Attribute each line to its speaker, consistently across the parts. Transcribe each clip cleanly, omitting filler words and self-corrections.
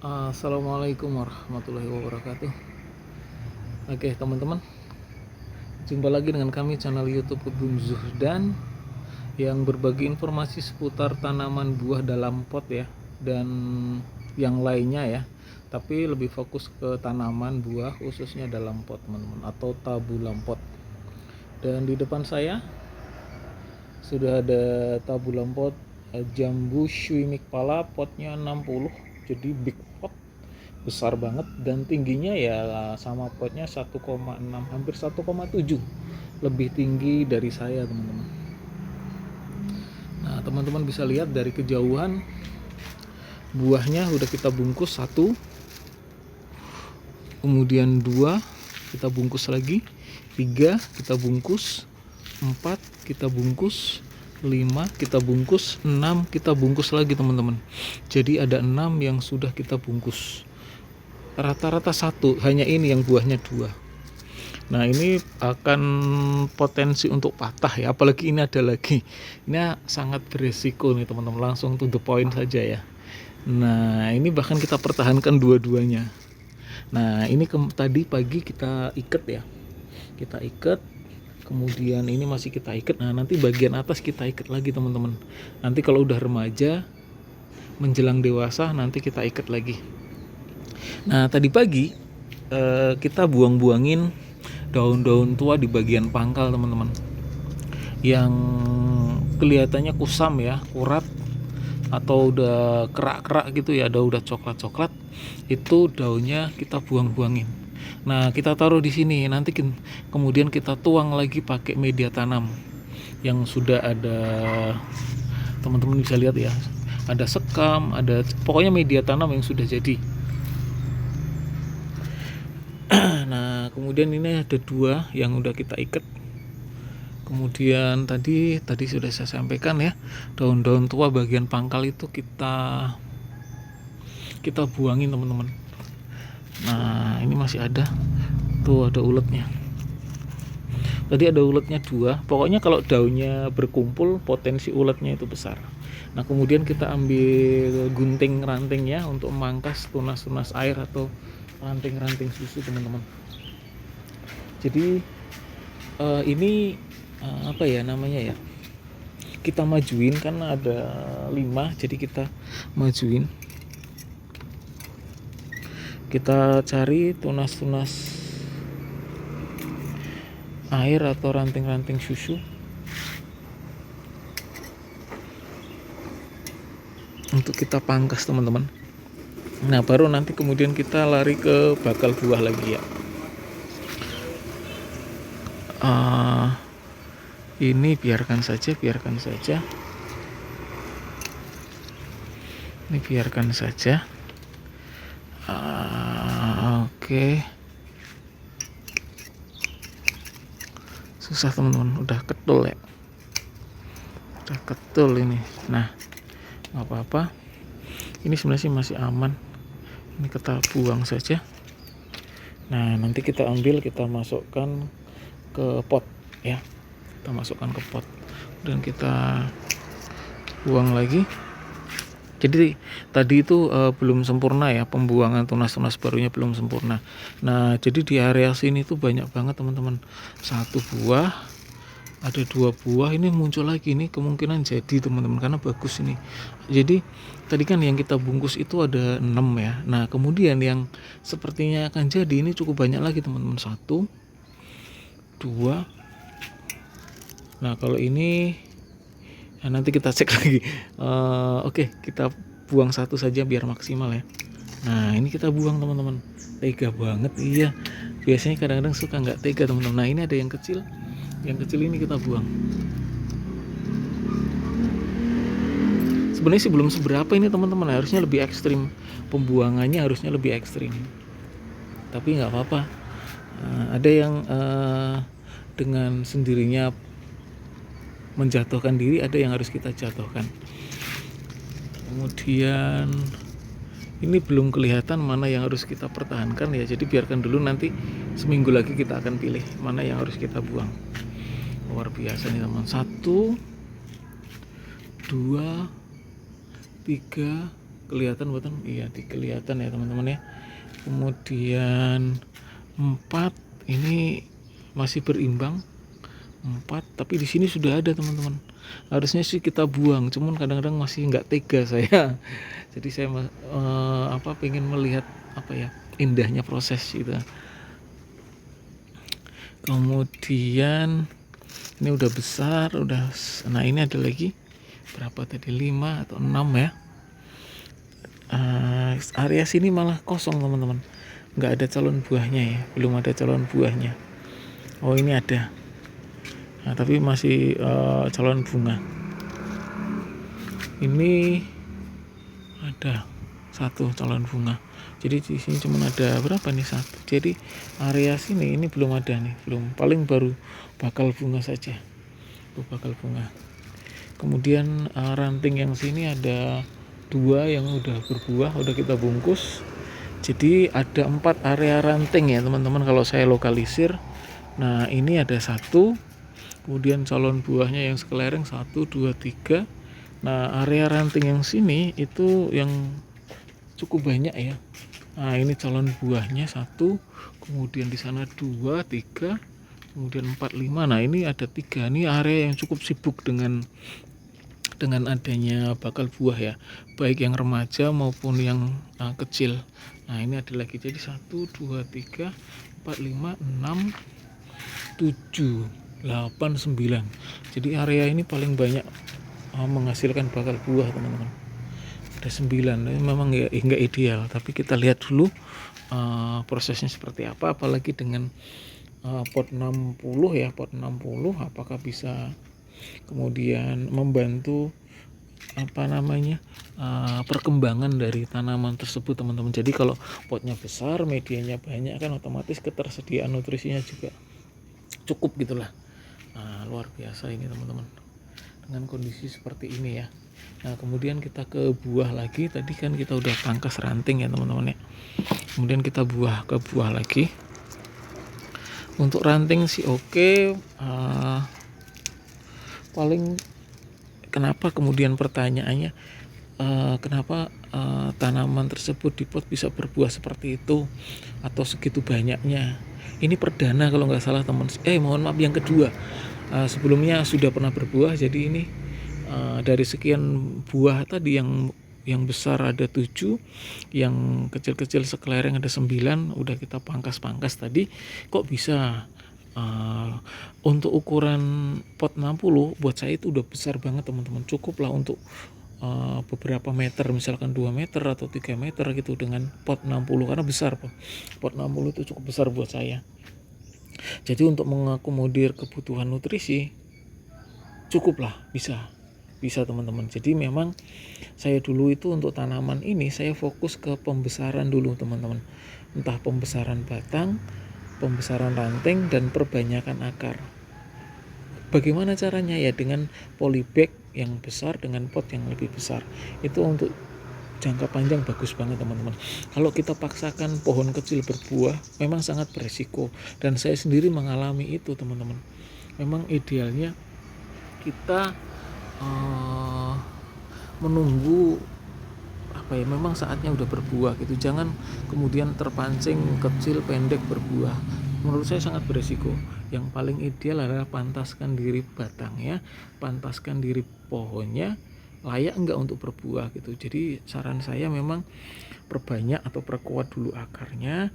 Speaker 1: Assalamualaikum warahmatullahi wabarakatuh. Oke teman-teman, jumpa lagi dengan kami channel YouTube Kebun Zuhdan yang berbagi informasi seputar tanaman buah dalam pot ya, dan yang lainnya ya. Tapi lebih fokus ke tanaman buah khususnya dalam pot teman-teman, atau tabulam pot. Dan di depan saya sudah ada tabulam pot jambu Shuimik pala, potnya 60, jadi big pot, besar banget, dan tingginya ya sama potnya 1,6 hampir 1,7, lebih tinggi dari saya teman-teman. Nah teman-teman bisa lihat dari kejauhan, buahnya udah kita bungkus satu, kemudian dua kita bungkus lagi, tiga kita bungkus, empat kita bungkus, 5 kita bungkus, 6 kita bungkus lagi teman-teman. Jadi ada 6 yang sudah kita bungkus. Rata-rata satu, hanya ini yang buahnya dua. Nah ini akan potensi untuk patah ya, apalagi ini ada lagi. Ini sangat beresiko nih teman-teman, langsung to the point saja ya. Nah ini bahkan kita pertahankan dua-duanya. Nah ini tadi pagi kita ikat ya, kita ikat, kemudian ini masih kita ikat. Nah nanti bagian atas kita ikat lagi teman-teman. Nanti kalau udah remaja menjelang dewasa nanti kita ikat lagi. Nah tadi pagi kita buang-buangin daun-daun tua di bagian pangkal teman-teman, yang kelihatannya kusam ya, kurat, atau udah kerak-kerak gitu ya, udah coklat-coklat, itu daunnya kita buang-buangin. Nah kita taruh di sini, nanti kemudian kita tuang lagi pakai media tanam yang sudah ada, teman-teman bisa lihat ya, ada sekam, ada pokoknya media tanam yang sudah jadi. Nah kemudian ini ada dua yang udah kita ikat. Kemudian tadi sudah saya sampaikan ya, daun-daun tua bagian pangkal itu kita buangin teman-teman. Nah ini masih ada, tuh ada uletnya. Tadi ada uletnya dua. Pokoknya kalau daunnya berkumpul potensi uletnya itu besar. Nah kemudian kita ambil gunting rantingnya untuk memangkas tunas-tunas air atau ranting-ranting susu teman-teman. Jadi ini apa ya namanya ya, kita majuin kan ada 5, jadi kita majuin, kita cari tunas-tunas air atau ranting-ranting susu untuk kita pangkas teman-teman. Nah baru nanti kemudian kita lari ke bakal buah lagi ya. Ini biarkan saja, ini biarkan saja. Oke. Susah teman-teman, udah ketul ya, udah ketul ini. Nah nggak apa-apa, ini sebenarnya sih masih aman, ini kita buang saja. Nah nanti kita ambil, kita masukkan ke pot ya, kita masukkan ke pot dan kita buang lagi. Jadi tadi itu belum sempurna ya, pembuangan tunas-tunas barunya belum sempurna. Nah jadi di area sini tuh banyak banget teman-teman, satu buah, ada 2 buah, ini muncul lagi, ini kemungkinan jadi teman-teman karena bagus ini. Jadi tadi kan yang kita bungkus itu ada 6 ya. Nah kemudian yang sepertinya akan jadi ini cukup banyak lagi teman-teman, 1, 2. Nah kalau ini nanti kita cek lagi. Oke, kita buang satu saja biar maksimal ya. Nah ini kita buang teman-teman, tega banget. Iya, biasanya kadang-kadang suka nggak tega teman-teman. Nah ini ada yang kecil ini kita buang. Sebenarnya sih belum seberapa ini teman-teman, harusnya lebih ekstrim, pembuangannya harusnya lebih ekstrim, tapi nggak apa-apa. Ada yang dengan sendirinya menjatuhkan diri, ada yang harus kita jatuhkan. Kemudian ini belum kelihatan mana yang harus kita pertahankan ya, jadi biarkan dulu, nanti seminggu lagi kita akan pilih mana yang harus kita buang. Luar biasa nih teman, 1, 2, 3, kelihatan buatan? Iya, kelihatan ya teman-teman ya. Kemudian 4 ini masih berimbang 4, tapi di sini sudah ada teman-teman. Harusnya sih kita buang, cuman kadang-kadang masih nggak tega saya. Jadi saya pengen melihat indahnya proses gitu. Kemudian ini udah besar, nah ini ada lagi berapa tadi, 5 atau 6 ya. Area sini malah kosong teman-teman, nggak ada calon buahnya ya, belum ada calon buahnya. Oh ini ada, nah, tapi masih calon bunga. Ini ada 1 calon bunga. Jadi di sini cuma ada berapa nih, 1. Jadi area sini ini belum ada nih, belum, paling baru bakal bunga saja. Itu bakal bunga. Kemudian ranting yang sini ada 2 yang udah berbuah, udah kita bungkus. Jadi ada 4 area ranting ya teman-teman kalau saya lokalisir. Nah ini ada 1, kemudian calon buahnya yang sekelereng 1, 2, 3. Nah area ranting yang sini itu yang cukup banyak ya. Nah ini calon buahnya 1, kemudian di sana 2, 3, kemudian 4, 5. Nah ini ada 3. Ini area yang cukup sibuk dengan adanya bakal buah ya, baik yang remaja maupun yang kecil. Nah ini ada lagi, jadi 1, 2, 3, 4, 5, 6, 7, 8, 9. Jadi area ini paling banyak menghasilkan bakal buah teman-teman. Ada 9. Ini memang ya nggak ideal, tapi kita lihat dulu prosesnya seperti apa, apalagi dengan pot 60 ya, pot 60 apakah bisa kemudian membantu perkembangan dari tanaman tersebut teman-teman. Jadi kalau potnya besar, medianya banyak, kan otomatis ketersediaan nutrisinya juga cukup gitulah. Nah, luar biasa ini teman-teman dengan kondisi seperti ini ya. Nah kemudian kita ke buah lagi. Tadi kan kita udah pangkas ranting ya teman-teman ya, kemudian kita ke buah lagi. Untuk ranting sih oke. Paling kenapa kemudian pertanyaannya kenapa tanaman tersebut di pot bisa berbuah seperti itu atau segitu banyaknya. Ini perdana kalau nggak salah teman. Mohon maaf, yang kedua. Sebelumnya sudah pernah berbuah, jadi ini dari sekian buah tadi yang besar ada 7, yang kecil-kecil sekelereng ada 9, udah kita pangkas tadi. Kok bisa untuk ukuran pot 60 buat saya itu udah besar banget teman-teman, cukup lah untuk beberapa meter, misalkan 2 meter atau 3 meter gitu dengan pot 60, karena besar pot 60 itu cukup besar buat saya. Jadi untuk mengakomodir kebutuhan nutrisi cukuplah, bisa teman-teman. Jadi memang saya dulu itu untuk tanaman ini saya fokus ke pembesaran dulu teman-teman, entah pembesaran batang, pembesaran ranting, dan perbanyakan akar. Bagaimana caranya ya? Dengan polybag yang besar dengan pot yang lebih besar. Itu untuk jangka panjang bagus banget teman-teman. Kalau kita paksakan pohon kecil berbuah memang sangat beresiko, dan saya sendiri mengalami itu teman-teman. Memang idealnya kita menunggu memang saatnya udah berbuah gitu. Jangan kemudian terpancing kecil pendek berbuah. Menurut saya sangat beresiko. Yang paling ideal adalah pantaskan diri batangnya, pantaskan diri pohonnya, layak enggak untuk berbuah gitu. Jadi saran saya memang perbanyak atau perkuat dulu akarnya,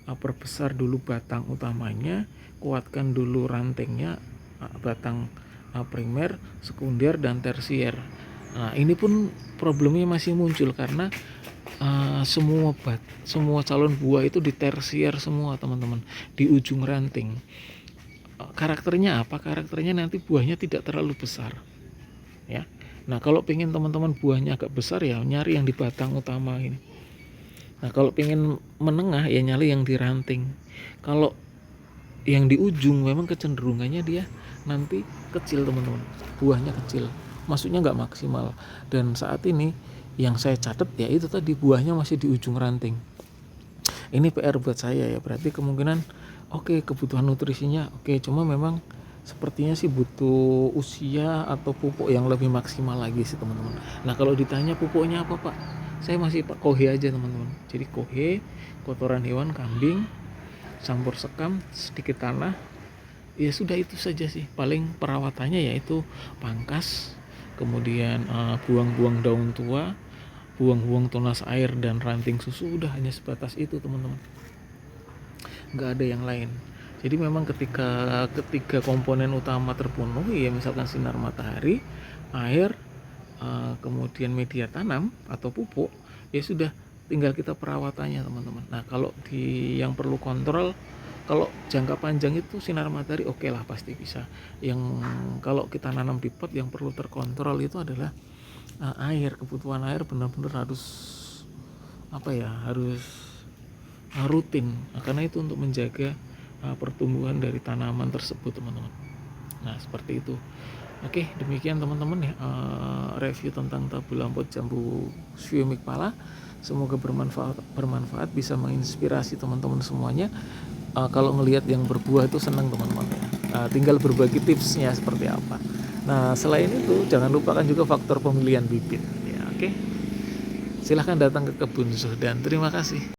Speaker 1: perbesar dulu batang utamanya, kuatkan dulu rantingnya, batang primer, sekunder, dan tersier. Nah ini pun problemnya masih muncul karena semua calon buah itu di tersier semua teman-teman, di ujung ranting. Karakternya apa? Karakternya nanti buahnya tidak terlalu besar ya. Nah kalau pengen teman-teman buahnya agak besar ya nyari yang di batang utama ini. Nah kalau pengen menengah ya nyari yang di ranting. Kalau yang di ujung memang kecenderungannya dia nanti kecil teman-teman, buahnya kecil, maksudnya nggak maksimal. Dan saat ini yang saya catat ya itu tadi, buahnya masih di ujung ranting. Ini PR buat saya ya, berarti kemungkinan kebutuhan nutrisinya cuma memang sepertinya sih butuh usia atau pupuk yang lebih maksimal lagi sih teman-teman. Nah kalau ditanya pupuknya apa Pak, saya masih pak kohe aja teman-teman. Jadi kohe, kotoran hewan, kambing, campur sekam, sedikit tanah, ya sudah itu saja sih. Paling perawatannya yaitu pangkas, kemudian buang-buang daun tua, buang-buang tunas air dan ranting susu, udah hanya sebatas itu teman-teman, nggak ada yang lain. Jadi memang ketika komponen utama terpenuhi, ya misalkan sinar matahari, air, kemudian media tanam atau pupuk, ya sudah tinggal kita perawatannya teman-teman. Nah kalau di yang perlu kontrol, kalau jangka panjang itu sinar matahari oke lah, pasti bisa. Yang kalau kita nanam di pot, yang perlu terkontrol itu adalah air, kebutuhan air benar-benar harus harus rutin. Nah, karena itu untuk menjaga pertumbuhan dari tanaman tersebut teman-teman. Nah seperti itu. Oke, demikian teman-teman ya, review tentang tabula pot jambu Phala. Semoga bermanfaat, bisa menginspirasi teman-teman semuanya. Kalau ngelihat yang berbuah itu senang teman-teman ya. Tinggal berbagi tipsnya seperti apa. Nah selain itu jangan lupakan juga faktor pemilihan bibit ya. Oke, silahkan datang ke kebun Zuhdan. Terima kasih.